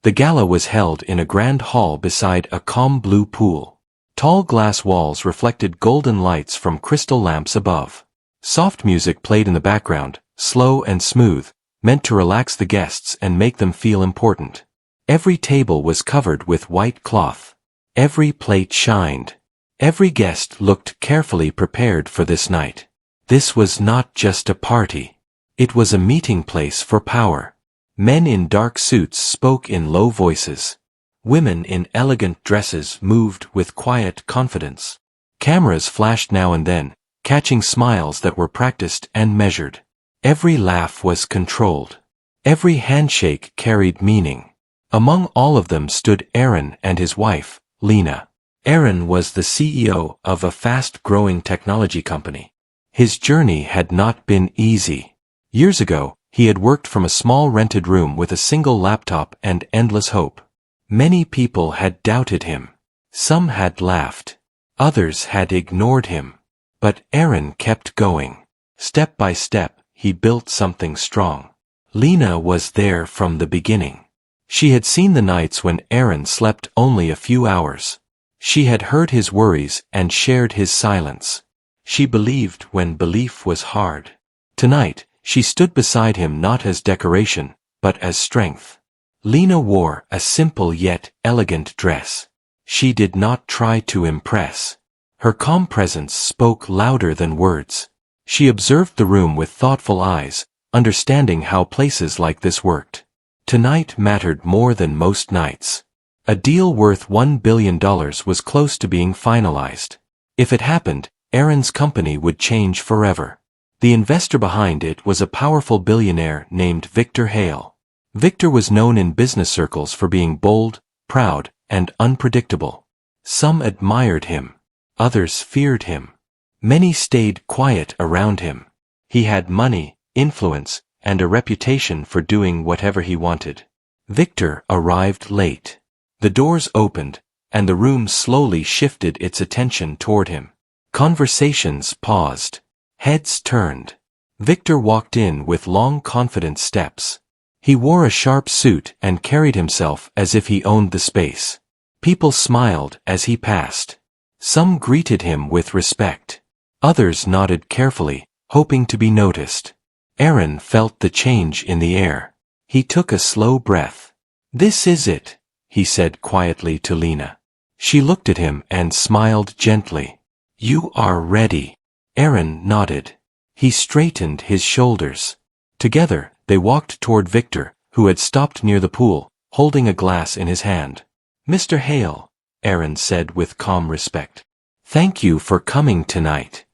The gala was held in a grand hall beside a calm blue pool. Tall glass walls reflected golden lights from crystal lamps above. Soft music played in the background, slow and smooth, meant to relax the guests and make them feel important. Every table was covered with white cloth. Every plate shined. Every guest looked carefully prepared for this night. This was not just a party. It was a meeting place for power. Men in dark suits spoke in low voices. Women in elegant dresses moved with quiet confidence. Cameras flashed now and then, catching smiles that were practiced and measured. Every laugh was controlled. Every handshake carried meaning. Among all of them stood Aaron and his wife, Lena. Aaron was the CEO of a fast-growing technology company. His journey had not been easy. Years ago, he had worked from a small rented room with a single laptop and endless hope. Many people had doubted him. Some had laughed. Others had ignored him. But Aaron kept going. Step by step, he built something strong. Lena was there from the beginning. She had seen the nights when Aaron slept only a few hours. She had heard his worries and shared his silence. She believed when belief was hard. Tonight, she stood beside him not as decoration, but as strength. Lena wore a simple yet elegant dress. She did not try to impress. Her calm presence spoke louder than words. She observed the room with thoughtful eyes, understanding how places like this worked. Tonight mattered more than most nights. A deal worth $1 billion was close to being finalized. If it happened, Aaron's company would change forever. The investor behind it was a powerful billionaire named Victor Hale. Victor was known in business circles for being bold, proud, and unpredictable. Some admired him. Others feared him. Many stayed quiet around him. He had money, influence, and a reputation for doing whatever he wanted. Victor arrived late. The doors opened, and the room slowly shifted its attention toward him. Conversations paused. Heads turned. Victor walked in with long, confident steps. He wore a sharp suit and carried himself as if he owned the space. People smiled as he passed. Some greeted him with respect. Others nodded carefully, hoping to be noticed. Aaron felt the change in the air. He took a slow breath. "This is it," he said quietly to Lena. She looked at him and smiled gently. "You are ready." Aaron nodded. He straightened his shoulders. Together, they walked toward Victor, who had stopped near the pool, holding a glass in his hand. "Mr. Hale," Aaron said with calm respect. "Thank you for coming tonight."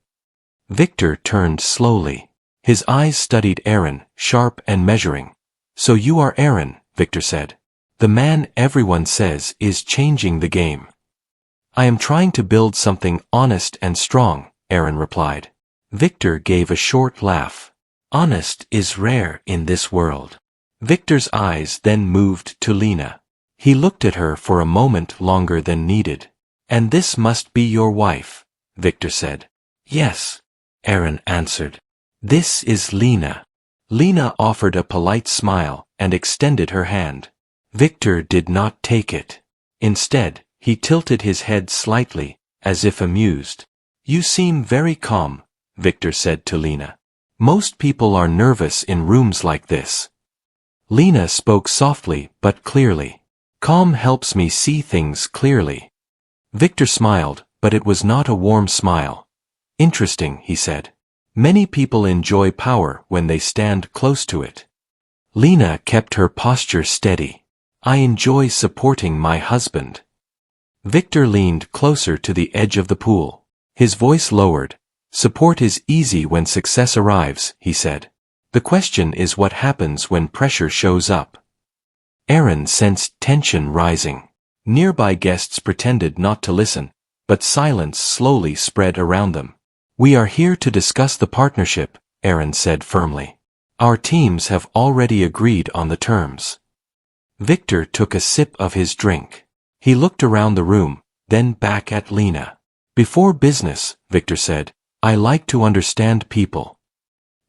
Victor turned slowly. His eyes studied Aaron, sharp and measuring. "So you are Aaron," Victor said. "The man everyone says is changing the game." "I am trying to build something honest and strong," Aaron replied. Victor gave a short laugh. "Honest is rare in this world." Victor's eyes then moved to Lena. He looked at her for a moment longer than needed. "And this must be your wife," Victor said. "Yes," Aaron answered. "This is Lena." Lena offered a polite smile and extended her hand. Victor did not take it. Instead, he tilted his head slightly, as if amused. "You seem very calm," Victor said to Lena. "Most people are nervous in rooms like this." Lena spoke softly but clearly. "Calm helps me see things clearly." Victor smiled, but it was not a warm smile. "Interesting," he said. "Many people enjoy power when they stand close to it." Lena kept her posture steady. "I enjoy supporting my husband." Victor leaned closer to the edge of the pool. His voice lowered. "Support is easy when success arrives," he said. "The question is what happens when pressure shows up." Aaron sensed tension rising. Nearby guests pretended not to listen, but silence slowly spread around them. "We are here to discuss the partnership," Aaron said firmly. "Our teams have already agreed on the terms." Victor took a sip of his drink. He looked around the room, then back at Lena. "Before business," Victor said, "I like to understand people."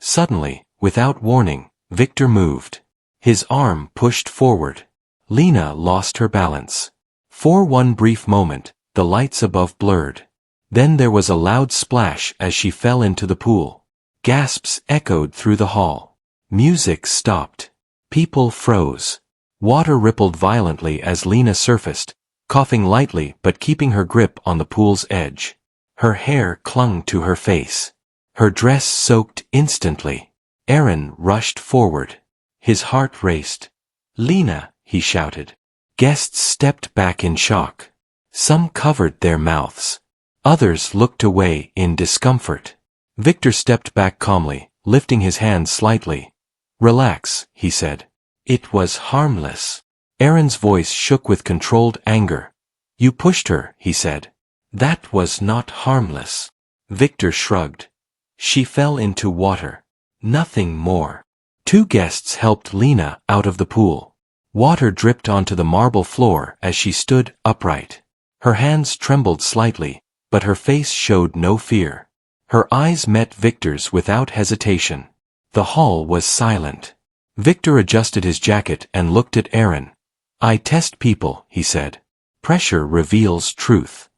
Suddenly, without warning, Victor moved. His arm pushed forward. Lena lost her balance. For one brief moment, the lights above blurred. Then there was a loud splash as she fell into the pool. Gasps echoed through the hall. Music stopped. People froze. Water rippled violently as Lena surfaced, coughing lightly but keeping her grip on the pool's edge. Her hair clung to her face. Her dress soaked instantly. Aaron rushed forward. His heart raced. "Lena!" he shouted. Guests stepped back in shock. Some covered their mouths. Others looked away in discomfort. Victor stepped back calmly, lifting his hands slightly. "Relax," he said. "It was harmless." Aaron's voice shook with controlled anger. "You pushed her," he said. "That was not harmless." Victor shrugged. "She fell into water. Nothing more." Two guests helped Lena out of the pool. Water dripped onto the marble floor as she stood upright. Her hands trembled slightly, but her face showed no fear. Her eyes met Victor's without hesitation. The hall was silent. Victor adjusted his jacket and looked at Aaron. "I test people," he said. "Pressure reveals truth."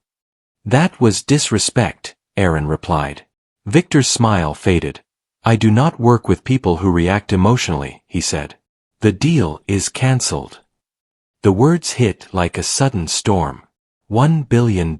"That was disrespect," Aaron replied. Victor's smile faded. "I do not work with people who react emotionally," he said. "The deal is cancelled." The words hit like a sudden storm. $1 billion.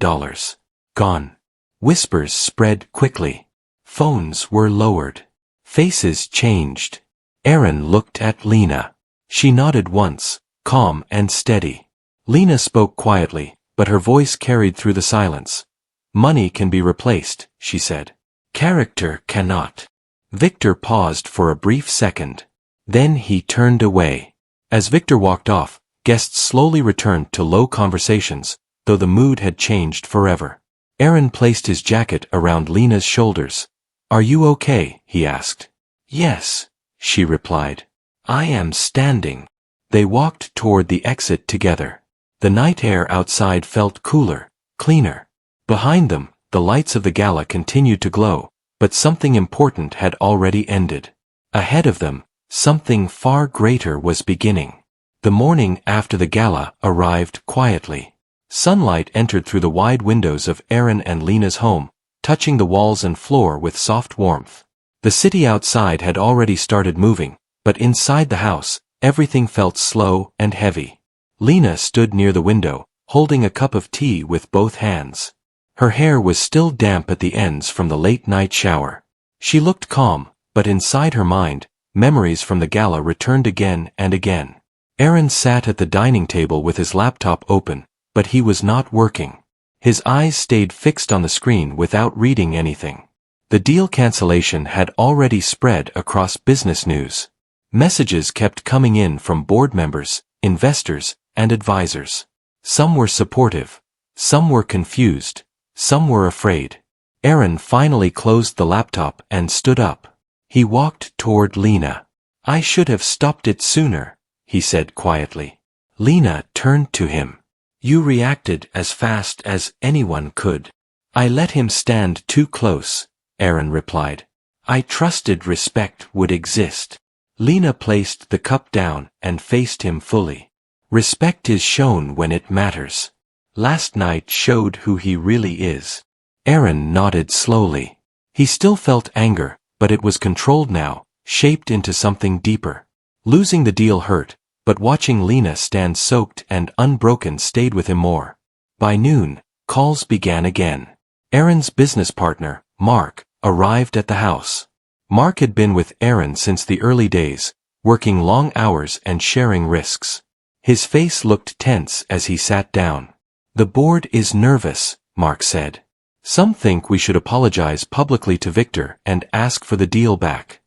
Gone. Whispers spread quickly. Phones were lowered. Faces changed. Aaron looked at Lena. She nodded once, calm and steady. Lena spoke quietly, but her voice carried through the silence. "Money can be replaced," she said. "Character cannot." Victor paused for a brief second. Then he turned away. As Victor walked off, guests slowly returned to low conversations, though the mood had changed forever. Aaron placed his jacket around Lena's shoulders. "Are you okay?" he asked. "Yes," she replied. "I am standing." They walked toward the exit together. The night air outside felt cooler, cleaner. Behind them, the lights of the gala continued to glow, but something important had already ended. Ahead of them, something far greater was beginning. The morning after the gala arrived quietly. Sunlight entered through the wide windows of Aaron and Lena's home, touching the walls and floor with soft warmth. The city outside had already started moving, but inside the house, everything felt slow and heavy. Lena stood near the window, holding a cup of tea with both hands. Her hair was still damp at the ends from the late-night shower. She looked calm, but inside her mind, memories from the gala returned again and again. Aaron sat at the dining table with his laptop open, but he was not working. His eyes stayed fixed on the screen without reading anything. The deal cancellation had already spread across business news. Messages kept coming in from board members, investors, and advisors. Some were supportive. Some were confused. Some were afraid. Aaron finally closed the laptop and stood up. He walked toward Lena. "I should have stopped it sooner," he said quietly. Lena turned to him. "You reacted as fast as anyone could." "I let him stand too close," Aaron replied. "I trusted respect would exist." Lena placed the cup down and faced him fully. "Respect is shown when it matters. Last night showed who he really is." Aaron nodded slowly. He still felt anger, but it was controlled now, shaped into something deeper. Losing the deal hurt, but watching Lena stand soaked and unbroken stayed with him more. By noon, calls began again. Aaron's business partner, Mark, arrived at the house. Mark had been with Aaron since the early days, working long hours and sharing risks. His face looked tense as he sat down. "The board is nervous," Mark said. "Some think we should apologize publicly to Victor and ask for the deal back."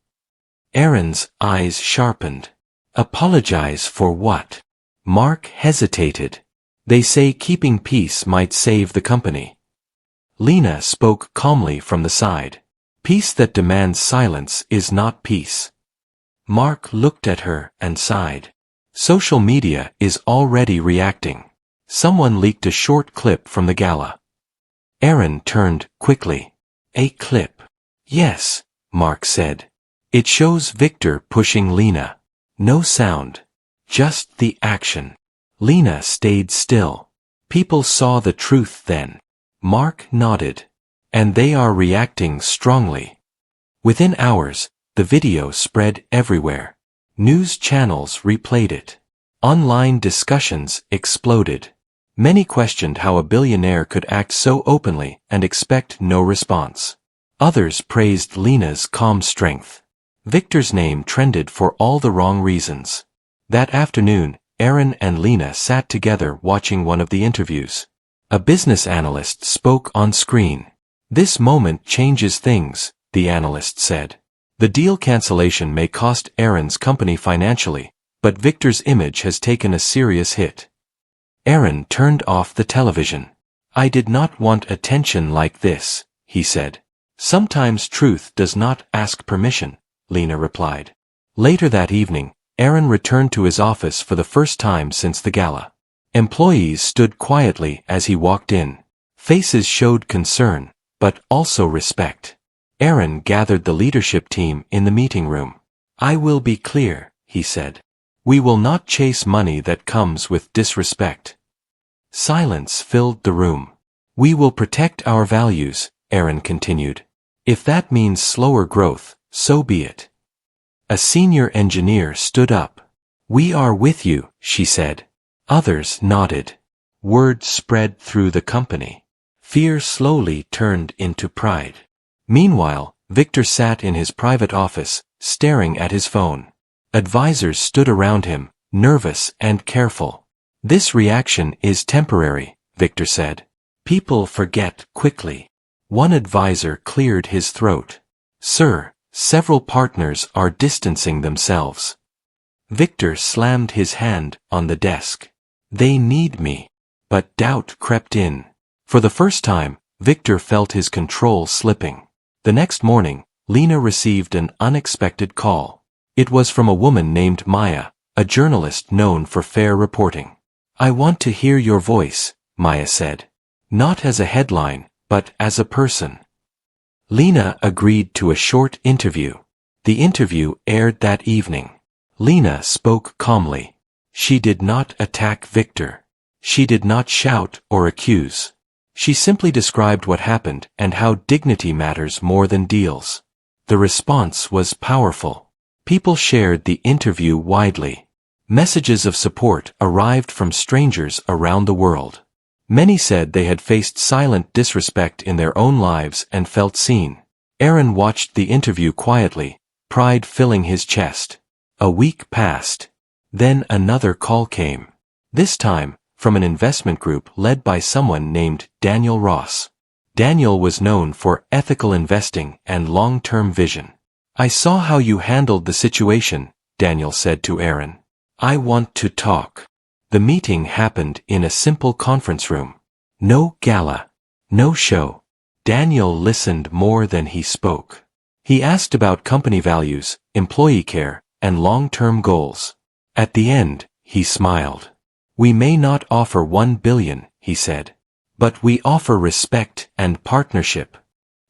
Aaron's eyes sharpened. "Apologize for what?" Mark hesitated. "They say keeping peace might save the company." Lena spoke calmly from the side. "Peace that demands silence is not peace." Mark looked at her and sighed. Social media is already reacting. Someone leaked a short clip from the gala. Aaron turned quickly. "A clip?" "Yes," Mark said. "It shows Victor pushing Lena. No sound. Just the action." Lena stayed still. People saw the truth then. Mark nodded. And they are reacting strongly. Within hours, the video spread everywhere. News channels replayed it. Online discussions exploded. Many questioned how a billionaire could act so openly and expect no response. Others praised Lena's calm strength. Victor's name trended for all the wrong reasons. That afternoon, Aaron and Lena sat together watching one of the interviews. A business analyst spoke on screen. "This moment changes things," the analyst said. "The deal cancellation may cost Aaron's company financially, but Victor's image has taken a serious hit." Aaron turned off the television. "I did not want attention like this," he said. "Sometimes truth does not ask permission," Lena replied. Later that evening, Aaron returned to his office for the first time since the gala. Employees stood quietly as he walked in. Faces showed concern, but also respect. Aaron gathered the leadership team in the meeting room. "I will be clear," he said. "We will not chase money that comes with disrespect." Silence filled the room. "We will protect our values," Aaron continued. "If that means slower growth, so be it." A senior engineer stood up. "We are with you," she said. Others nodded. Word spread through the company. Fear slowly turned into pride. Meanwhile, Victor sat in his private office, staring at his phone. Advisors stood around him, nervous and careful. "This reaction is temporary," Victor said. "People forget quickly." One advisor cleared his throat. "Sir, several partners are distancing themselves." Victor slammed his hand on the desk. "They need me." But doubt crept in. For the first time, Victor felt his control slipping. The next morning, Lena received an unexpected call. It was from a woman named Maya, a journalist known for fair reporting. "I want to hear your voice," Maya said. "Not as a headline, but as a person." Lena agreed to a short interview. The interview aired that evening. Lena spoke calmly. She did not attack Victor. She did not shout or accuse. She simply described what happened and how dignity matters more than deals. The response was powerful. People shared the interview widely. Messages of support arrived from strangers around the world. Many said they had faced silent disrespect in their own lives and felt seen. Aaron watched the interview quietly, pride filling his chest. A week passed. Then another call came. This time, from an investment group led by someone named Daniel Ross. Daniel was known for ethical investing and long-term vision. "I saw how you handled the situation," Daniel said to Aaron. "I want to talk." The meeting happened in a simple conference room. No gala. No show. Daniel listened more than he spoke. He asked about company values, employee care, and long-term goals. At the end, he smiled. "We may not offer 1 billion, he said. But we offer respect and partnership."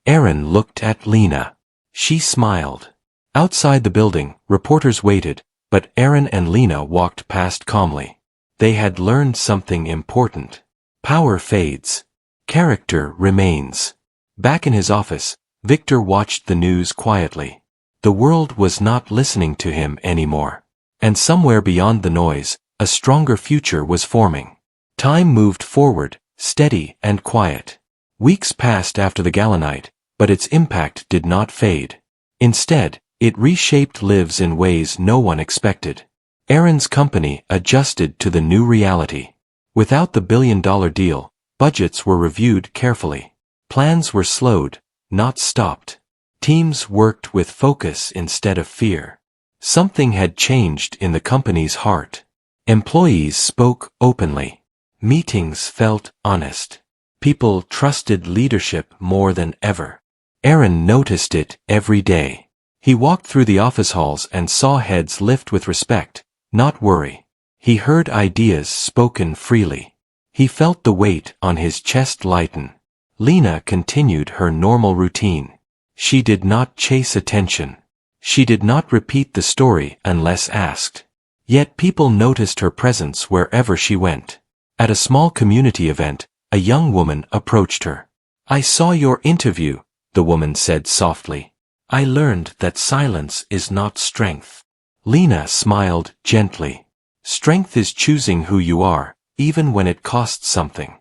Aaron looked at Lena. She smiled. Outside the building, reporters waited, but Aaron and Lena walked past calmly. They had learned something important. Power fades. Character remains. Back in his office, Victor watched the news quietly. The world was not listening to him anymore. And somewhere beyond the noise, a stronger future was forming. Time moved forward, steady and quiet. Weeks passed after the gala night, but its impact did not fade. Instead, it reshaped lives in ways no one expected. Aaron's company adjusted to the new reality. Without the billion-dollar deal, budgets were reviewed carefully. Plans were slowed, not stopped. Teams worked with focus instead of fear. Something had changed in the company's heart. Employees spoke openly. Meetings felt honest. People trusted leadership more than ever. Aaron noticed it every day. He walked through the office halls and saw heads lift with respect, not worry. He heard ideas spoken freely. He felt the weight on his chest lighten. Lena continued her normal routine. She did not chase attention. She did not repeat the story unless asked. Yet people noticed her presence wherever she went. At a small community event, a young woman approached her. "I saw your interview," the woman said softly. "I learned that silence is not strength." Lena smiled gently. "Strength is choosing who you are, even when it costs something."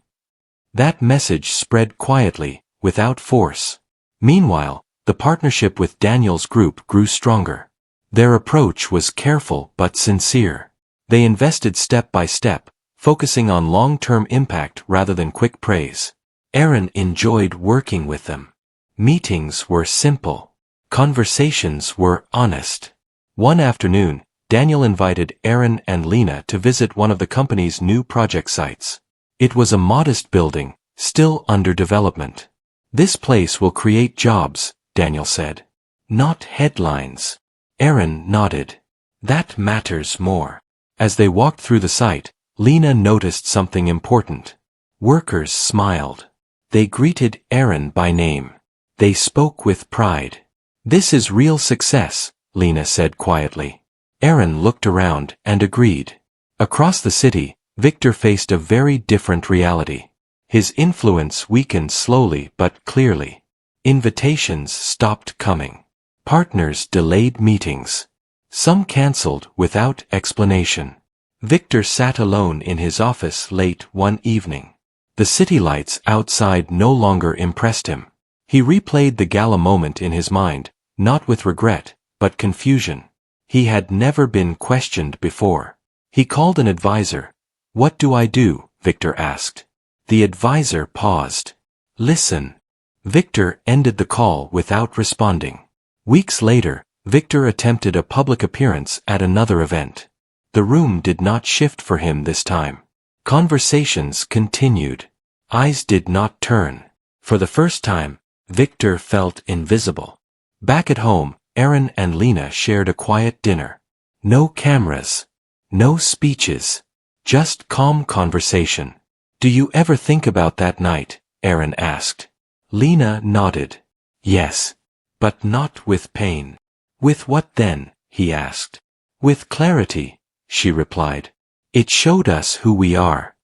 That message spread quietly, without force. Meanwhile, the partnership with Daniel's group grew stronger. Their approach was careful but sincere. They invested step by step, focusing on long-term impact rather than quick praise. Aaron enjoyed working with them. Meetings were simple. Conversations were honest. One afternoon, Daniel invited Aaron and Lena to visit one of the company's new project sites. It was a modest building, still under development. "This place will create jobs," Daniel said. "Not headlines." Aaron nodded. "That matters more." As they walked through the site, Lena noticed something important. Workers smiled. They greeted Aaron by name. They spoke with pride. "This is real success," Lena said quietly. Aaron looked around and agreed. Across the city, Victor faced a very different reality. His influence weakened slowly but clearly. Invitations stopped coming. Partners delayed meetings. Some canceled without explanation. Victor sat alone in his office late one evening. The city lights outside no longer impressed him. He replayed the gala moment in his mind, not with regret, but confusion. He had never been questioned before. He called an advisor. "What do I do?" Victor asked. The advisor paused. "Listen." Victor ended the call without responding. Weeks later, Victor attempted a public appearance at another event. The room did not shift for him this time. Conversations continued. Eyes did not turn. For the first time, Victor felt invisible. Back at home, Aaron and Lena shared a quiet dinner. No cameras. No speeches. Just calm conversation. "Do you ever think about that night?" Aaron asked. Lena nodded. "Yes. But not with pain." "With what then?" he asked. "With clarity," she replied. "It showed us who we are."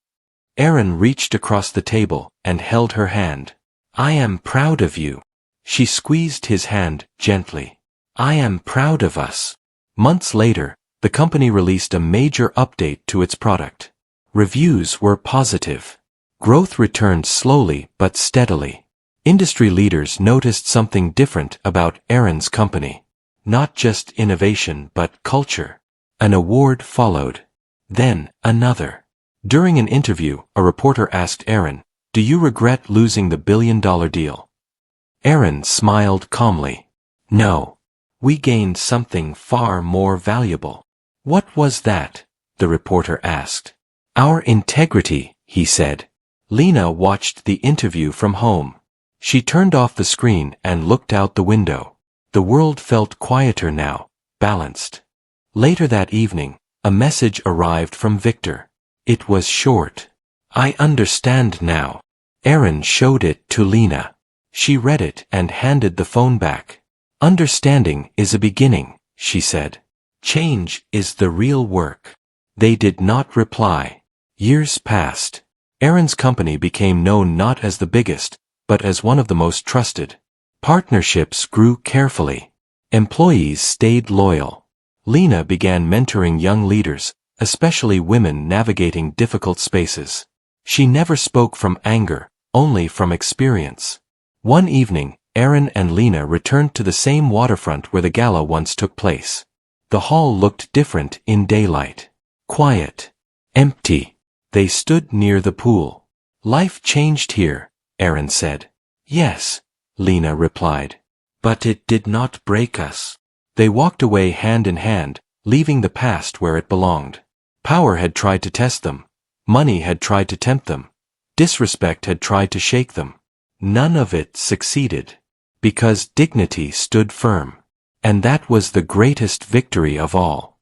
Aaron reached across the table and held her hand. "I am proud of you." She squeezed his hand gently. "I am proud of us." Months later, the company released a major update to its product. Reviews were positive. Growth returned slowly but steadily. Industry leaders noticed something different about Aaron's company. Not just innovation but culture. An award followed. Then, another. During an interview, a reporter asked Aaron, "Do you regret losing the billion-dollar deal?" Aaron smiled calmly. "No. We gained something far more valuable." "What was that?" the reporter asked. "Our integrity," he said. Lena watched the interview from home. She turned off the screen and looked out the window. The world felt quieter now, balanced. Later that evening, a message arrived from Victor. It was short. "I understand now." Aaron showed it to Lena. She read it and handed the phone back. "Understanding is a beginning," she said. "Change is the real work." They did not reply. Years passed. Aaron's company became known not as the biggest, but as one of the most trusted. Partnerships grew carefully. Employees stayed loyal. Lena began mentoring young leaders, especially women navigating difficult spaces. She never spoke from anger, only from experience. One evening, Aaron and Lena returned to the same waterfront where the gala once took place. The hall looked different in daylight. Quiet. Empty. They stood near the pool. "Life changed here," Aaron said. "Yes," Lena replied. "But it did not break us." They walked away hand in hand, leaving the past where it belonged. Power had tried to test them. Money had tried to tempt them. Disrespect had tried to shake them. None of it succeeded. Because dignity stood firm. And that was the greatest victory of all.